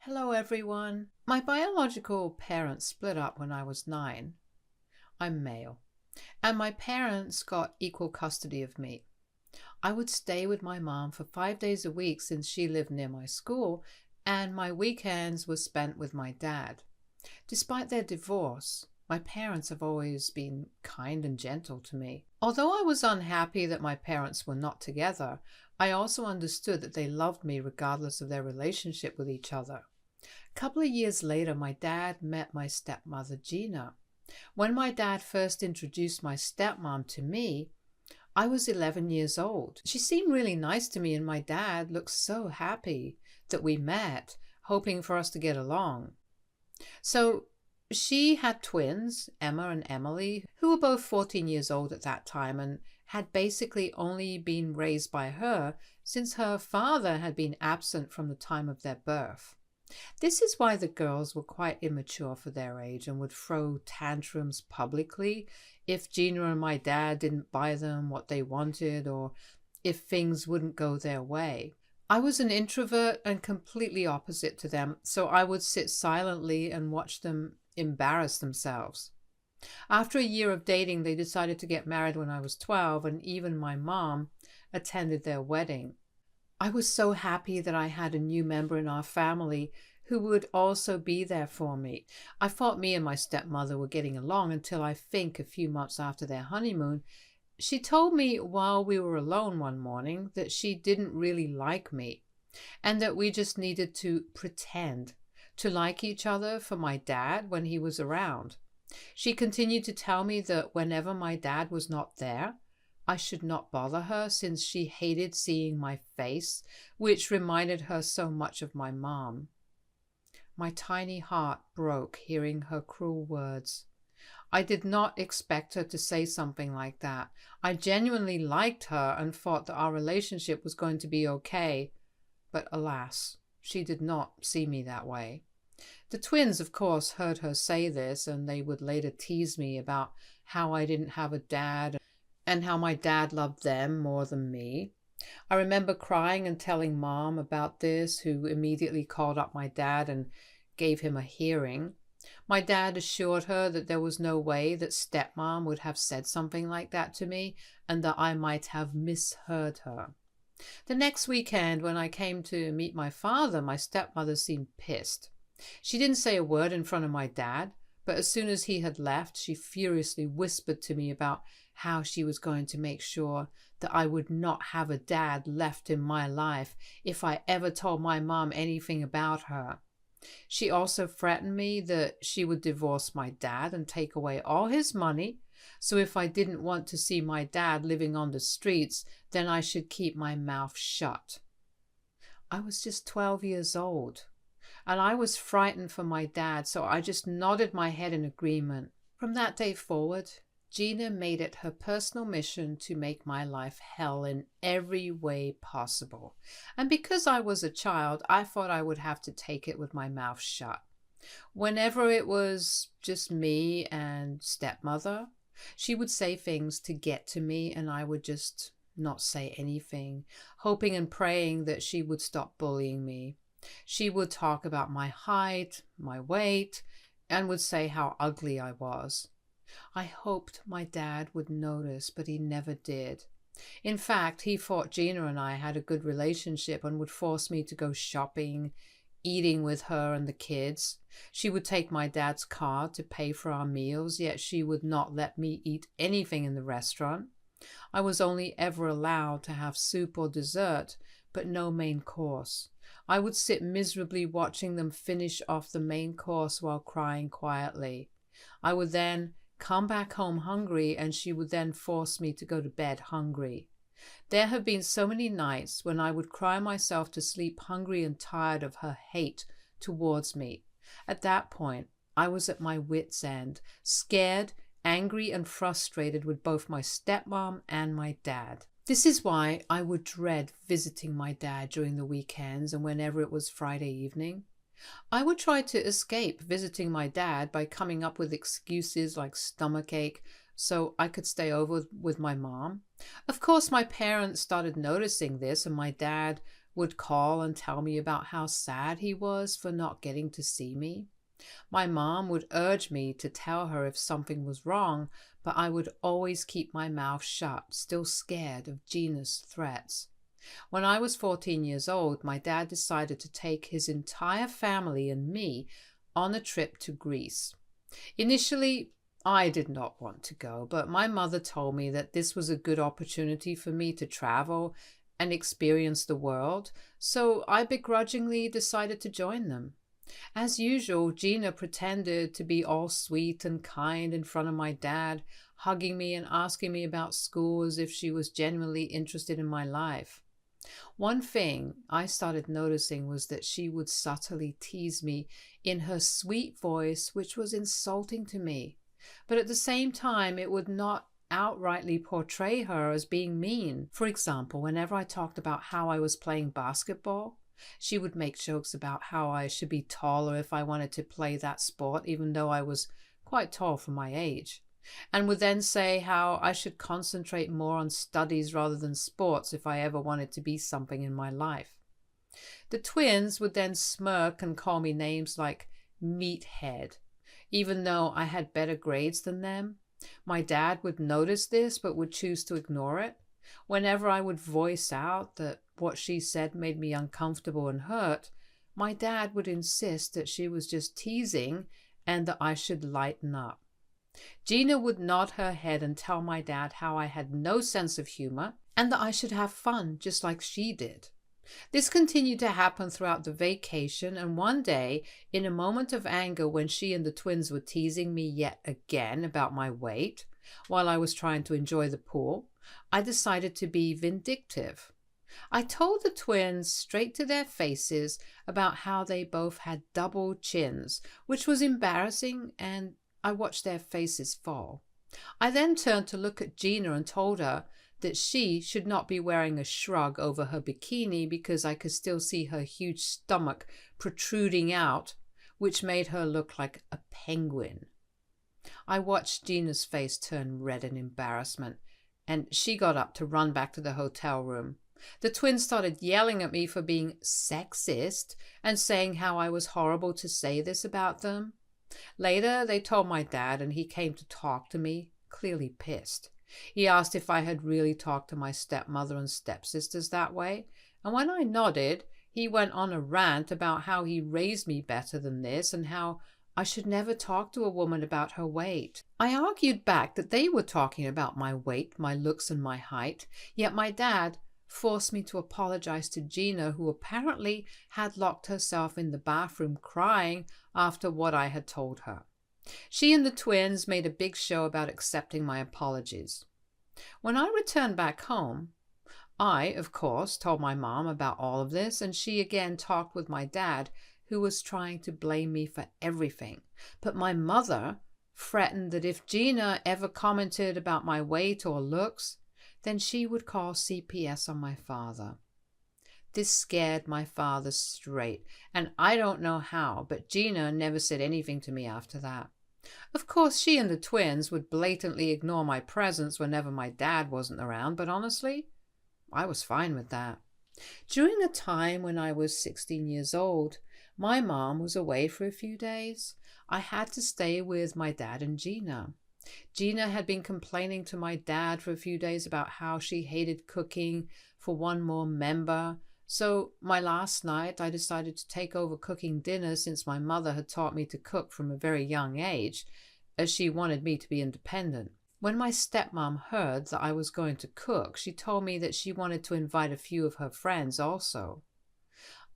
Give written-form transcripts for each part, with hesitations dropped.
Hello, everyone. My biological parents split up when I was 9. I'm male. And my parents got equal custody of me. I would stay with my mom for 5 days a week since she lived near my school, and my weekends were spent with my dad. Despite their divorce, my parents have always been kind and gentle to me. Although I was unhappy that my parents were not together, I also understood that they loved me regardless of their relationship with each other. A couple of years later, my dad met my stepmother, Gina. When my dad first introduced my stepmom to me, I was 11 years old. She seemed really nice to me, and my dad looked so happy that we met, hoping for us to get along. So she had twins, Emma and Emily, who were both 14 years old at that time and had basically only been raised by her since her father had been absent from the time of their birth. This is why the girls were quite immature for their age and would throw tantrums publicly if Gina and my dad didn't buy them what they wanted or if things wouldn't go their way. I was an introvert and completely opposite to them, so I would sit silently and watch them embarrass themselves. After a year of dating, they decided to get married when I was 12, and even my mom attended their wedding. I was so happy that I had a new member in our family who would also be there for me. I thought me and my stepmother were getting along until I think a few months after their honeymoon, she told me while we were alone one morning that she didn't really like me and that we just needed to pretend to like each other for my dad when he was around. She continued to tell me that whenever my dad was not there, I should not bother her since she hated seeing my face, which reminded her so much of my mom. My tiny heart broke hearing her cruel words. I did not expect her to say something like that. I genuinely liked her and thought that our relationship was going to be okay, but alas, she did not see me that way. The twins, of course, heard her say this, and they would later tease me about how I didn't have a dad and how my dad loved them more than me. I remember crying and telling Mom about this, who immediately called up my dad and gave him a hearing. My dad assured her that there was no way that stepmom would have said something like that to me and that I might have misheard her. The next weekend, when I came to meet my father, my stepmother seemed pissed. She didn't say a word in front of my dad, but as soon as he had left, she furiously whispered to me about how she was going to make sure that I would not have a dad left in my life if I ever told my mom anything about her. She also threatened me that she would divorce my dad and take away all his money, so if I didn't want to see my dad living on the streets, then I should keep my mouth shut. I was just 12 years old, and I was frightened for my dad, so I just nodded my head in agreement. From that day forward, Gina made it her personal mission to make my life hell in every way possible. And because I was a child, I thought I would have to take it with my mouth shut. Whenever it was just me and stepmother, she would say things to get to me, and I would just not say anything, hoping and praying that she would stop bullying me. She would talk about my height, my weight, and would say how ugly I was. I hoped my dad would notice, but he never did. In fact, he thought Gina and I had a good relationship and would force me to go shopping, eating with her and the kids. She would take my dad's car to pay for our meals, yet she would not let me eat anything in the restaurant. I was only ever allowed to have soup or dessert, but no main course. I would sit miserably watching them finish off the main course while crying quietly. I would then come back home hungry, and she would then force me to go to bed hungry. There have been so many nights when I would cry myself to sleep hungry and tired of her hate towards me. At that point, I was at my wit's end, scared, angry, and frustrated with both my stepmom and my dad. This is why I would dread visiting my dad during the weekends and whenever it was Friday evening. I would try to escape visiting my dad by coming up with excuses like stomachache so I could stay over with my mom. Of course, my parents started noticing this, and my dad would call and tell me about how sad he was for not getting to see me. My mom would urge me to tell her if something was wrong, but I would always keep my mouth shut, still scared of Gina's threats. When I was 14 years old, my dad decided to take his entire family and me on a trip to Greece. Initially, I did not want to go, but my mother told me that this was a good opportunity for me to travel and experience the world, so I begrudgingly decided to join them. As usual, Gina pretended to be all sweet and kind in front of my dad, hugging me and asking me about school as if she was genuinely interested in my life. One thing I started noticing was that she would subtly tease me in her sweet voice, which was insulting to me. But at the same time, it would not outrightly portray her as being mean. For example, whenever I talked about how I was playing basketball, she would make jokes about how I should be taller if I wanted to play that sport, even though I was quite tall for my age, and would then say how I should concentrate more on studies rather than sports if I ever wanted to be something in my life. The twins would then smirk and call me names like meathead, even though I had better grades than them. My dad would notice this but would choose to ignore it. Whenever I would voice out that what she said made me uncomfortable and hurt, my dad would insist that she was just teasing and that I should lighten up. Gina would nod her head and tell my dad how I had no sense of humor and that I should have fun just like she did. This continued to happen throughout the vacation, and one day, in a moment of anger when she and the twins were teasing me yet again about my weight, while I was trying to enjoy the pool, I decided to be vindictive. I told the twins straight to their faces about how they both had double chins, which was embarrassing, and I watched their faces fall. I then turned to look at Gina and told her that she should not be wearing a shrug over her bikini because I could still see her huge stomach protruding out, which made her look like a penguin. I watched Gina's face turn red in embarrassment, and she got up to run back to the hotel room. The twins started yelling at me for being sexist and saying how I was horrible to say this about them. Later, they told my dad, and he came to talk to me, clearly pissed. He asked if I had really talked to my stepmother and stepsisters that way, and when I nodded, he went on a rant about how he raised me better than this and how I should never talk to a woman about her weight. I argued back that they were talking about my weight, my looks, and my height, yet my dad forced me to apologize to Gina, who apparently had locked herself in the bathroom crying after what I had told her. She and the twins made a big show about accepting my apologies. When I returned back home, I, of course, told my mom about all of this, and she again talked with my dad, who was trying to blame me for everything. But my mother threatened that if Gina ever commented about my weight or looks, then she would call CPS on my father. This scared my father straight, and I don't know how, but Gina never said anything to me after that. Of course, she and the twins would blatantly ignore my presence whenever my dad wasn't around, but honestly, I was fine with that. During a time when I was 16 years old, my mom was away for a few days. I had to stay with my dad and Gina. Gina had been complaining to my dad for a few days about how she hated cooking for one more member. So my last night I decided to take over cooking dinner since my mother had taught me to cook from a very young age, as she wanted me to be independent. When my stepmom heard that I was going to cook, she told me that she wanted to invite a few of her friends also.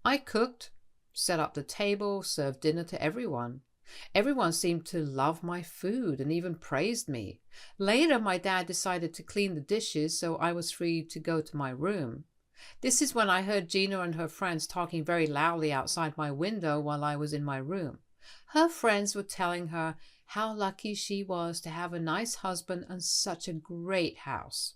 I cooked, set up the table, served dinner to everyone. Everyone seemed to love my food and even praised me. Later, my dad decided to clean the dishes, so I was free to go to my room. This is when I heard Gina and her friends talking very loudly outside my window while I was in my room. Her friends were telling her how lucky she was to have a nice husband and such a great house.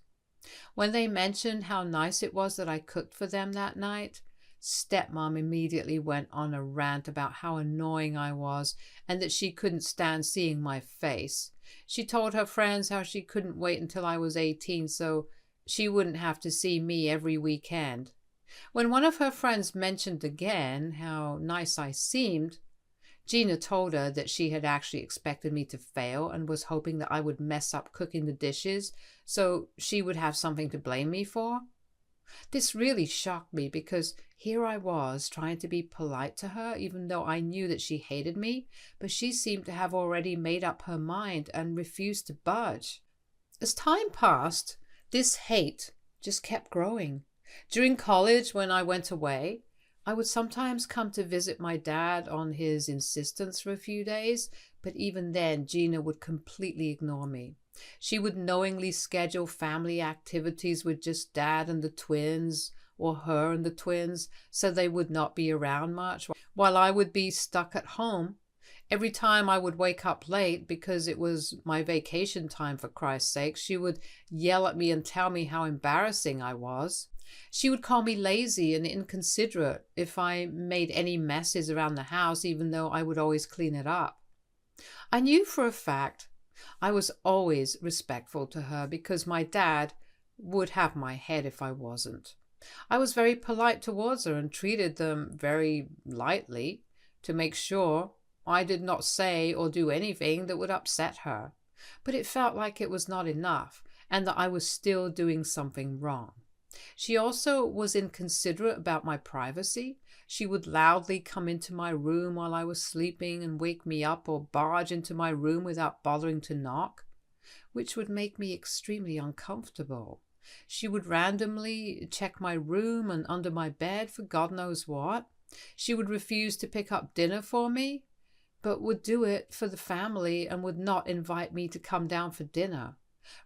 When they mentioned how nice it was that I cooked for them that night, stepmom immediately went on a rant about how annoying I was and that she couldn't stand seeing my face. She told her friends how she couldn't wait until I was 18 so she wouldn't have to see me every weekend. When one of her friends mentioned again how nice I seemed, Gina told her that she had actually expected me to fail and was hoping that I would mess up cooking the dishes so she would have something to blame me for. This really shocked me because here I was trying to be polite to her even though I knew that she hated me, but she seemed to have already made up her mind and refused to budge. As time passed, this hate just kept growing. During college, when I went away, I would sometimes come to visit my dad on his insistence for a few days, but even then Gina would completely ignore me. She would knowingly schedule family activities with just Dad and the twins, or her and the twins, so they would not be around much, while I would be stuck at home. Every time I would wake up late because it was my vacation time, for Christ's sake, she would yell at me and tell me how embarrassing I was. She would call me lazy and inconsiderate if I made any messes around the house, even though I would always clean it up. I knew for a fact I was always respectful to her because my dad would have my head if I wasn't. I was very polite towards her and treated them very lightly to make sure I did not say or do anything that would upset her. But it felt like it was not enough and that I was still doing something wrong. She also was inconsiderate about my privacy. She would loudly come into my room while I was sleeping and wake me up, or barge into my room without bothering to knock, which would make me extremely uncomfortable. She would randomly check my room and under my bed for God knows what. She would refuse to pick up dinner for me, but would do it for the family and would not invite me to come down for dinner.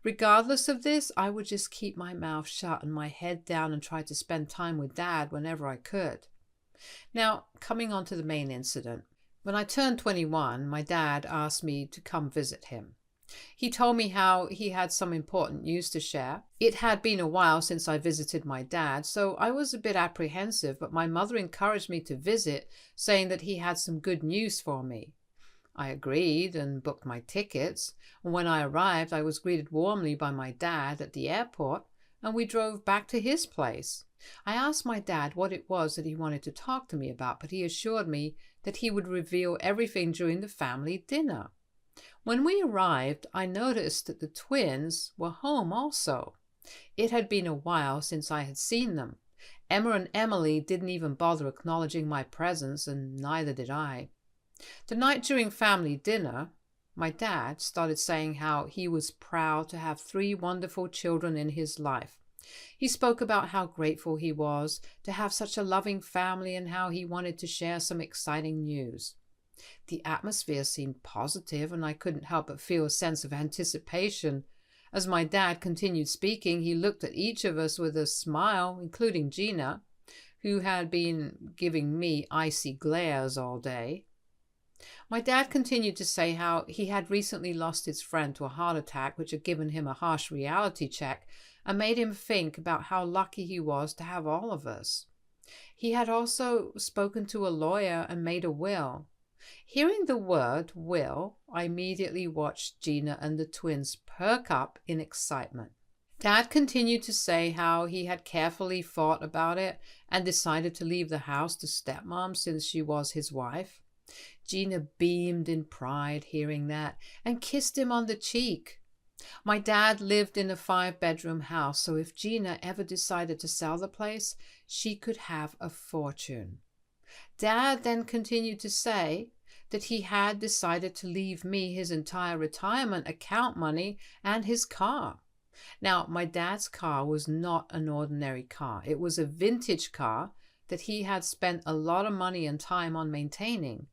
Regardless of this, I would just keep my mouth shut and my head down and try to spend time with Dad whenever I could. Now, coming on to the main incident. When I turned 21, my dad asked me to come visit him. He told me how he had some important news to share. It had been a while since I visited my dad, so I was a bit apprehensive, but my mother encouraged me to visit, saying that he had some good news for me. I agreed and booked my tickets, and when I arrived I was greeted warmly by my dad at the airport, and we drove back to his place. I asked my dad what it was that he wanted to talk to me about, but he assured me that he would reveal everything during the family dinner. When we arrived, I noticed that the twins were home also. It had been a while since I had seen them. Emma and Emily didn't even bother acknowledging my presence, and neither did I. The night during family dinner, my dad started saying how he was proud to have 3 wonderful children in his life. He spoke about how grateful he was to have such a loving family and how he wanted to share some exciting news. The atmosphere seemed positive, and I couldn't help but feel a sense of anticipation. As my dad continued speaking, he looked at each of us with a smile, including Gina, who had been giving me icy glares all day. My dad continued to say how he had recently lost his friend to a heart attack, which had given him a harsh reality check and made him think about how lucky he was to have all of us. He had also spoken to a lawyer and made a will. Hearing the word will, I immediately watched Gina and the twins perk up in excitement. Dad continued to say how he had carefully thought about it and decided to leave the house to stepmom since she was his wife. Gina beamed in pride hearing that and kissed him on the cheek. My dad lived in a 5-bedroom house, so if Gina ever decided to sell the place, she could have a fortune. Dad then continued to say that he had decided to leave me his entire retirement account money and his car. Now, my dad's car was not an ordinary car. It was a vintage car that he had spent a lot of money and time on maintaining.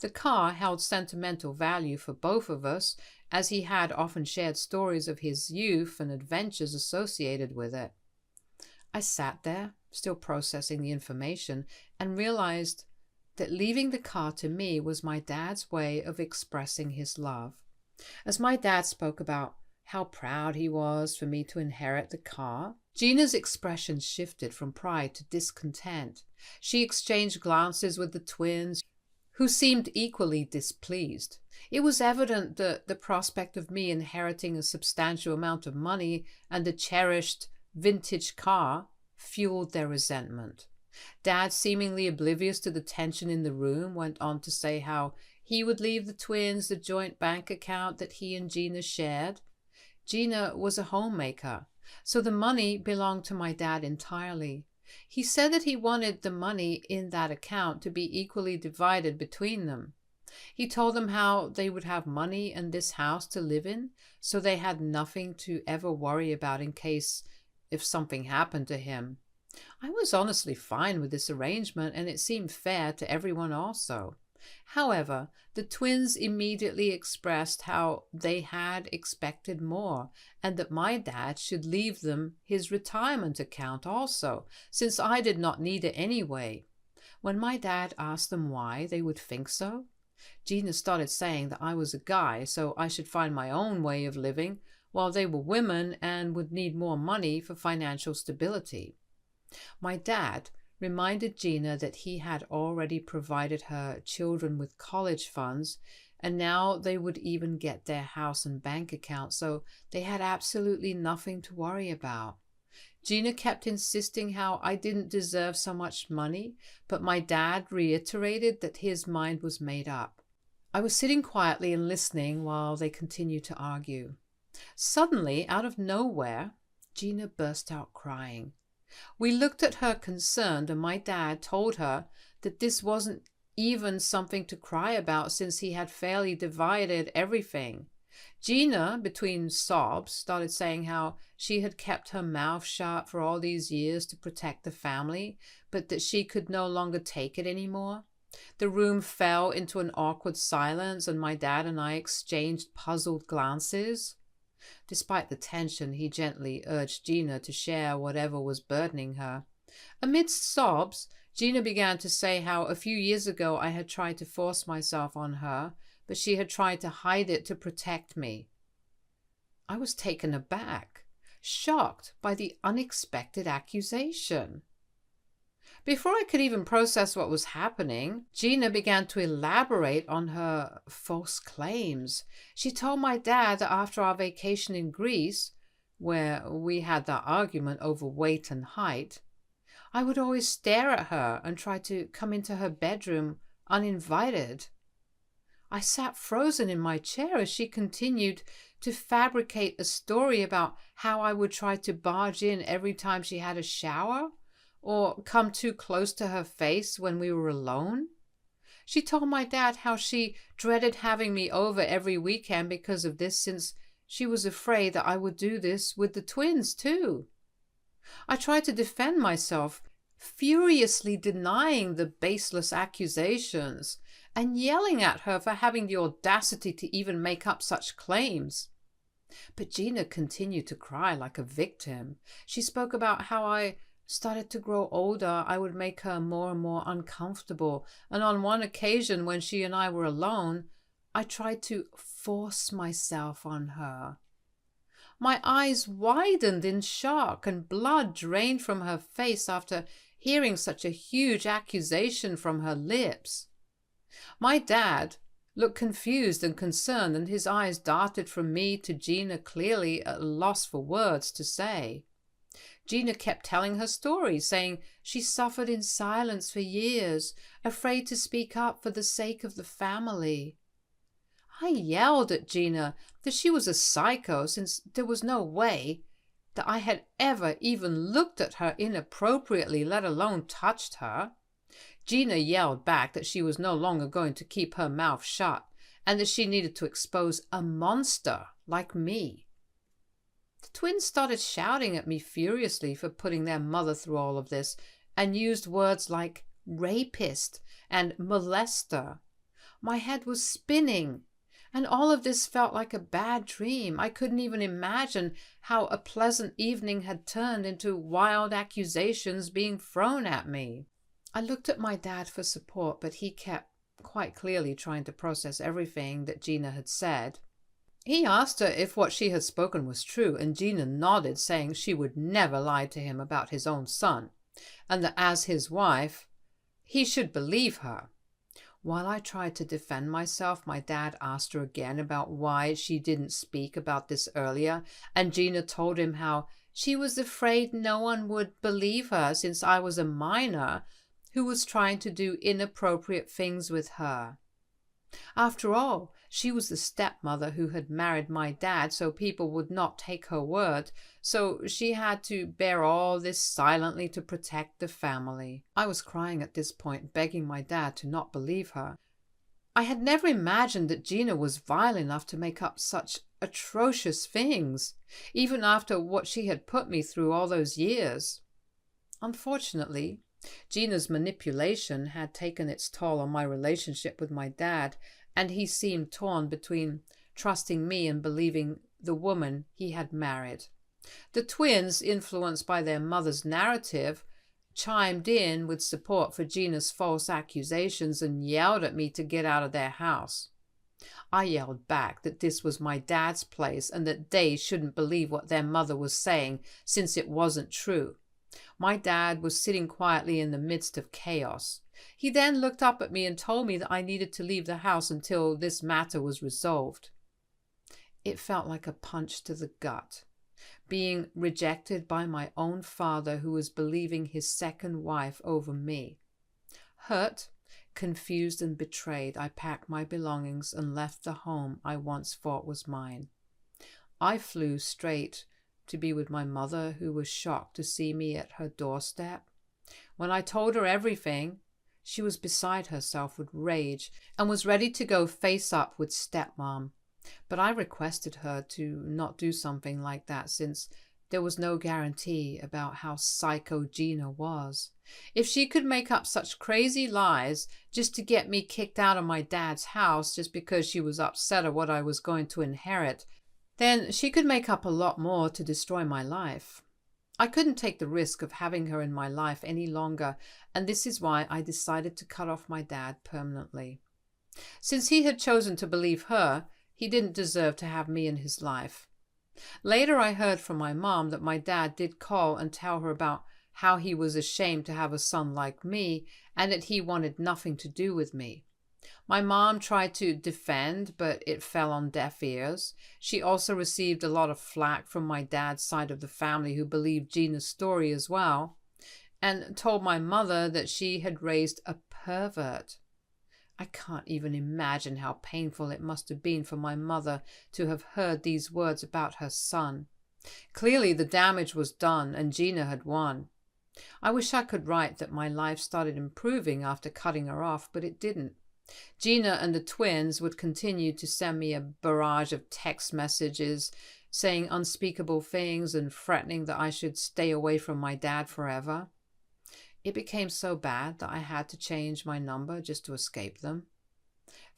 The car held sentimental value for both of us, as he had often shared stories of his youth and adventures associated with it. I sat there, still processing the information, and realized that leaving the car to me was my dad's way of expressing his love. As my dad spoke about how proud he was for me to inherit the car, Gina's expression shifted from pride to discontent. She exchanged glances with the twins, who seemed equally displeased. It was evident that the prospect of me inheriting a substantial amount of money and a cherished vintage car fueled their resentment. Dad, seemingly oblivious to the tension in the room, went on to say how he would leave the twins the joint bank account that he and Gina shared. Gina was a homemaker, so the money belonged to my dad entirely. He said that he wanted the money in that account to be equally divided between them. He told them how they would have money and this house to live in, so they had nothing to ever worry about in case if something happened to him. I was honestly fine with this arrangement, and it seemed fair to everyone also. However, the twins immediately expressed how they had expected more, and that my dad should leave them his retirement account also, since I did not need it anyway. When my dad asked them why they would think so, Gina started saying that I was a guy, so I should find my own way of living, while they were women and would need more money for financial stability. My dad reminded Gina that he had already provided her children with college funds, and now they would even get their house and bank account, so they had absolutely nothing to worry about. Gina kept insisting how I didn't deserve so much money, but my dad reiterated that his mind was made up. I was sitting quietly and listening while they continued to argue. Suddenly, out of nowhere, Gina burst out crying. We looked at her concerned, and my dad told her that this wasn't even something to cry about since he had fairly divided everything. Gina, between sobs, started saying how she had kept her mouth shut for all these years to protect the family, but that she could no longer take it anymore. The room fell into an awkward silence, and my dad and I exchanged puzzled glances. Despite the tension, he gently urged Gina to share whatever was burdening her. Amidst sobs, Gina began to say how a few years ago I had tried to force myself on her, but she had tried to hide it to protect me. I was taken aback, shocked by the unexpected accusation. Before I could even process what was happening, Gina began to elaborate on her false claims. She told my dad that after our vacation in Greece, where we had that argument over weight and height, I would always stare at her and try to come into her bedroom uninvited. I sat frozen in my chair as she continued to fabricate a story about how I would try to barge in every time she had a shower, or come too close to her face when we were alone. She told my dad how she dreaded having me over every weekend because of this, since she was afraid that I would do this with the twins too. I tried to defend myself, furiously denying the baseless accusations and yelling at her for having the audacity to even make up such claims. But Gina continued to cry like a victim. She spoke about how I started to grow older, I would make her more and more uncomfortable, and on one occasion when she and I were alone, I tried to force myself on her. My eyes widened in shock, and blood drained from her face after hearing such a huge accusation from her lips. My dad looked confused and concerned, and his eyes darted from me to Gina, clearly at a loss for words to say. Gina kept telling her story, saying she suffered in silence for years, afraid to speak up for the sake of the family. I yelled at Gina that she was a psycho, since there was no way that I had ever even looked at her inappropriately, let alone touched her. Gina yelled back that she was no longer going to keep her mouth shut, and that she needed to expose a monster like me. The twins started shouting at me furiously for putting their mother through all of this, and used words like rapist and molester. My head was spinning, and all of this felt like a bad dream. I couldn't even imagine how a pleasant evening had turned into wild accusations being thrown at me. I looked at my dad for support, but he kept quite clearly trying to process everything that Gina had said. He asked her if what she had spoken was true, and Gina nodded, saying she would never lie to him about his own son, and that as his wife, he should believe her. While I tried to defend myself, my dad asked her again about why she didn't speak about this earlier, and Gina told him how she was afraid no one would believe her since I was a minor who was trying to do inappropriate things with her. After all, she was the stepmother who had married my dad, so people would not take her word, so she had to bear all this silently to protect the family. I was crying at this point, begging my dad to not believe her. I had never imagined that Gina was vile enough to make up such atrocious things, even after what she had put me through all those years. Unfortunately, Gina's manipulation had taken its toll on my relationship with my dad, and he seemed torn between trusting me and believing the woman he had married. The twins, influenced by their mother's narrative, chimed in with support for Gina's false accusations and yelled at me to get out of their house. I yelled back that this was my dad's place and that they shouldn't believe what their mother was saying since it wasn't true. My dad was sitting quietly in the midst of chaos. He then looked up at me and told me that I needed to leave the house until this matter was resolved. It felt like a punch to the gut, being rejected by my own father who was believing his second wife over me. Hurt, confused and betrayed, I packed my belongings and left the home I once thought was mine. I flew straight to be with my mother, who was shocked to see me at her doorstep. When I told her everything, she was beside herself with rage and was ready to go face up with stepmom. But I requested her to not do something like that since there was no guarantee about how psycho Gina was. If she could make up such crazy lies just to get me kicked out of my dad's house just because she was upset at what I was going to inherit, then she could make up a lot more to destroy my life. I couldn't take the risk of having her in my life any longer, and this is why I decided to cut off my dad permanently. Since he had chosen to believe her, he didn't deserve to have me in his life. Later I heard from my mom that my dad did call and tell her about how he was ashamed to have a son like me and that he wanted nothing to do with me. My mom tried to defend, but it fell on deaf ears. She also received a lot of flack from my dad's side of the family who believed Gina's story as well, and told my mother that she had raised a pervert. I can't even imagine how painful it must have been for my mother to have heard these words about her son. Clearly the damage was done and Gina had won. I wish I could write that my life started improving after cutting her off, but it didn't. Gina and the twins would continue to send me a barrage of text messages saying unspeakable things and threatening that I should stay away from my dad forever. It became so bad that I had to change my number just to escape them.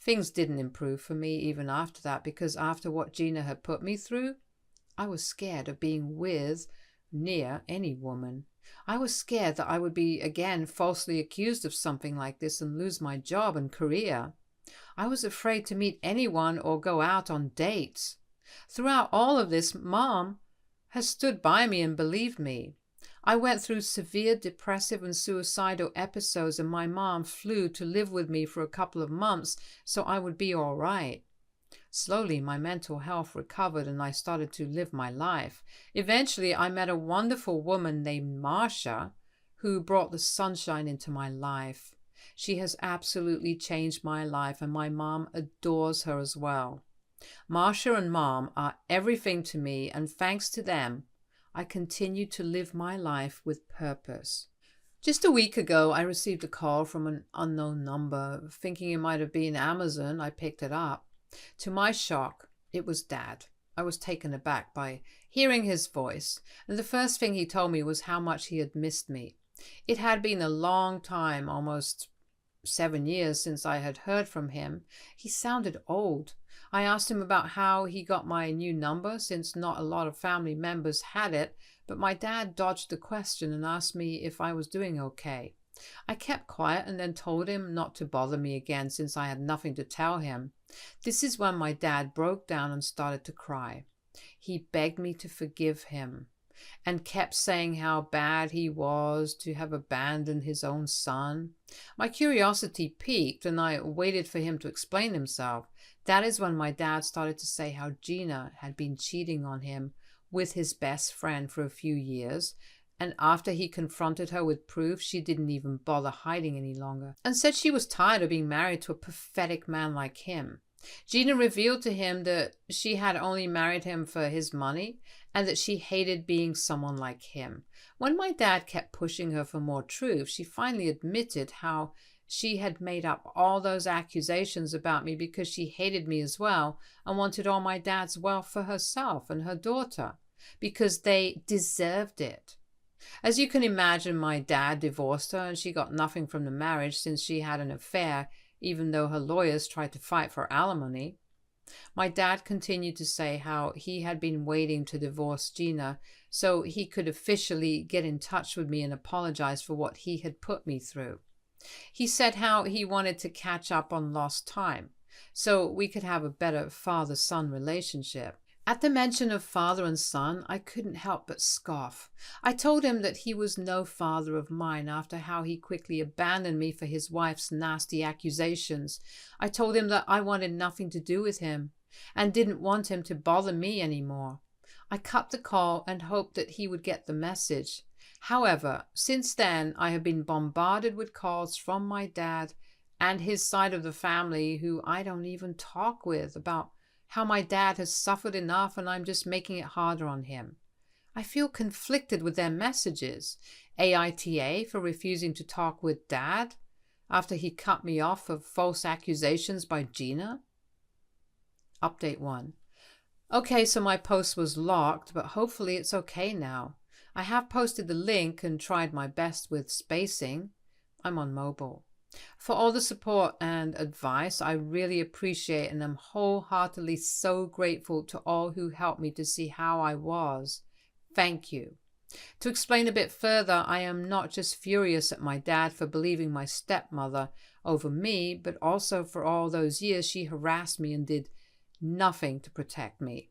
Things didn't improve for me even after that, because after what Gina had put me through, I was scared of being near any woman. I was scared that I would be again falsely accused of something like this and lose my job and career. I was afraid to meet anyone or go out on dates. Throughout all of this, Mom has stood by me and believed me. I went through severe depressive and suicidal episodes, and my mom flew to live with me for a couple of months so I would be all right. Slowly, my mental health recovered and I started to live my life. Eventually, I met a wonderful woman named Marsha who brought the sunshine into my life. She has absolutely changed my life, and my mom adores her as well. Marsha and Mom are everything to me, and thanks to them, I continue to live my life with purpose. Just a week ago, I received a call from an unknown number. Thinking it might have been Amazon, I picked it up. To my shock, it was Dad. I was taken aback by hearing his voice, and the first thing he told me was how much he had missed me. It had been a long time, almost 7 years, since I had heard from him. He sounded old. I asked him about how he got my new number, since not a lot of family members had it, but my dad dodged the question and asked me if I was doing okay. I kept quiet and then told him not to bother me again since I had nothing to tell him. This is when my dad broke down and started to cry. He begged me to forgive him. and kept saying how bad he was to have abandoned his own son. My curiosity piqued and I waited for him to explain himself. That is when my dad started to say how Gina had been cheating on him with his best friend for a few years, and after he confronted her with proof, she didn't even bother hiding any longer, and said she was tired of being married to a pathetic man like him. Gina revealed to him that she had only married him for his money and that she hated being someone like him. When my dad kept pushing her for more truth, she finally admitted how she had made up all those accusations about me because she hated me as well and wanted all my dad's wealth for herself and her daughter because they deserved it. As you can imagine, my dad divorced her and she got nothing from the marriage since she had an affair, even though her lawyers tried to fight for alimony. My dad continued to say how he had been waiting to divorce Gina so he could officially get in touch with me and apologize for what he had put me through. He said how he wanted to catch up on lost time so we could have a better father-son relationship. At the mention of father and son, I couldn't help but scoff. I told him that he was no father of mine after how he quickly abandoned me for his wife's nasty accusations. I told him that I wanted nothing to do with him and didn't want him to bother me anymore. I cut the call and hoped that he would get the message. However, since then, I have been bombarded with calls from my dad and his side of the family who I don't even talk with about how my dad has suffered enough and I'm just making it harder on him. I feel conflicted with their messages. AITA for refusing to talk with dad after he cut me off for false accusations by Gina. Update 1. Okay, so my post was locked, but hopefully it's okay now. I have posted the link and tried my best with spacing. I'm on mobile. For all the support and advice, I really appreciate and am wholeheartedly so grateful to all who helped me to see how I was. Thank you. To explain a bit further, I am not just furious at my dad for believing my stepmother over me, but also for all those years she harassed me and did nothing to protect me.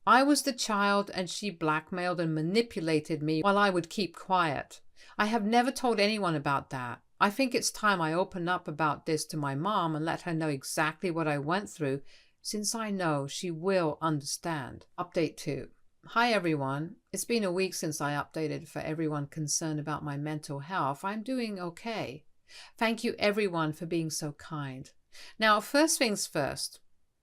I was the child and she blackmailed and manipulated me while I would keep quiet. I have never told anyone about that. I think it's time I open up about this to my mom and let her know exactly what I went through, since I know she will understand. Update 2. Hi everyone. It's been a week since I updated for everyone concerned about my mental health. I'm doing okay. Thank you everyone for being so kind. Now, first things first.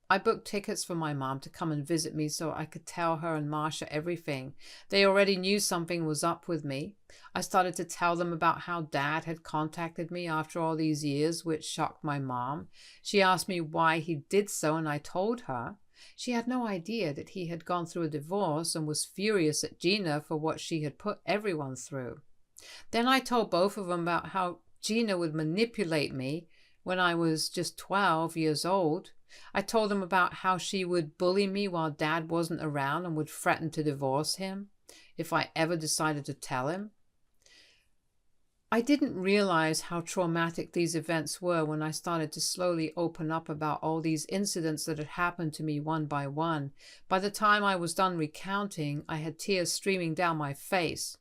I booked tickets for my mom to come and visit me so I could tell her and Marsha everything. They already knew something was up with me. I started to tell them about how Dad had contacted me after all these years, which shocked my mom. She asked me why he did so, and I told her. She had no idea that he had gone through a divorce and was furious at Gina for what she had put everyone through. Then I told both of them about how Gina would manipulate me when I was just 12 years old. I told them about how she would bully me while Dad wasn't around and would threaten to divorce him if I ever decided to tell him. I didn't realize how traumatic these events were when I started to slowly open up about all these incidents that had happened to me one by one. By the time I was done recounting, I had tears streaming down my face.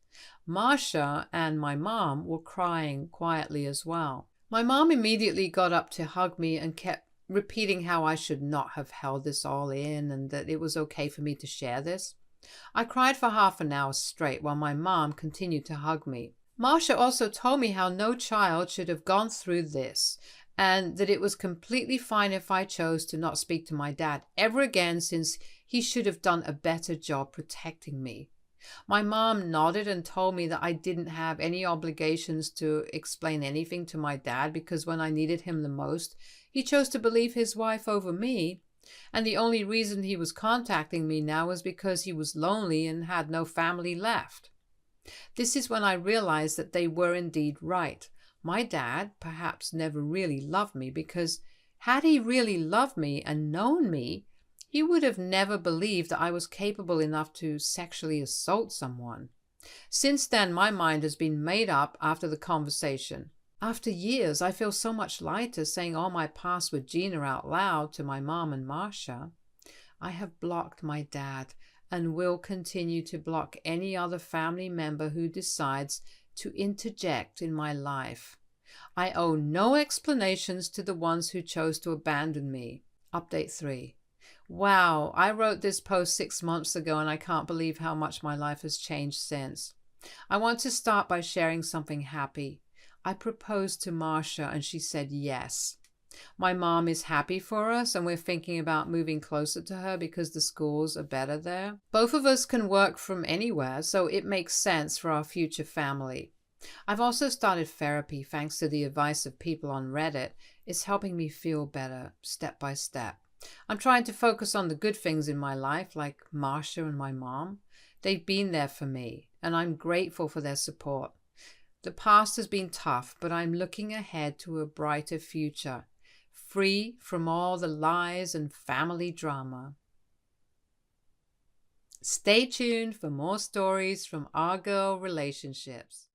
Marsha and my mom were crying quietly as well. My mom immediately got up to hug me and kept repeating how I should not have held this all in and that it was okay for me to share this. I cried for half an hour straight while my mom continued to hug me. Marsha also told me how no child should have gone through this and that it was completely fine if I chose to not speak to my dad ever again since he should have done a better job protecting me. My mom nodded and told me that I didn't have any obligations to explain anything to my dad because when I needed him the most, he chose to believe his wife over me, and the only reason he was contacting me now was because he was lonely and had no family left. This is when I realized that they were indeed right. My dad perhaps never really loved me because had he really loved me and known me, he would have never believed that I was capable enough to sexually assault someone. Since then, my mind has been made up after the conversation. After years, I feel so much lighter saying all my past with Gina out loud to my mom and Marsha. I have blocked my dad and will continue to block any other family member who decides to interject in my life. I owe no explanations to the ones who chose to abandon me. Update 3. Wow, I wrote this post 6 months ago and I can't believe how much my life has changed since. I want to start by sharing something happy. I proposed to Marsha and she said yes. My mom is happy for us and we're thinking about moving closer to her because the schools are better there. Both of us can work from anywhere, so it makes sense for our future family. I've also started therapy thanks to the advice of people on Reddit. It's helping me feel better step by step. I'm trying to focus on the good things in my life, like Marsha and my mom. They've been there for me, and I'm grateful for their support. The past has been tough, but I'm looking ahead to a brighter future, free from all the lies and family drama. Stay tuned for more stories from our girl relationships.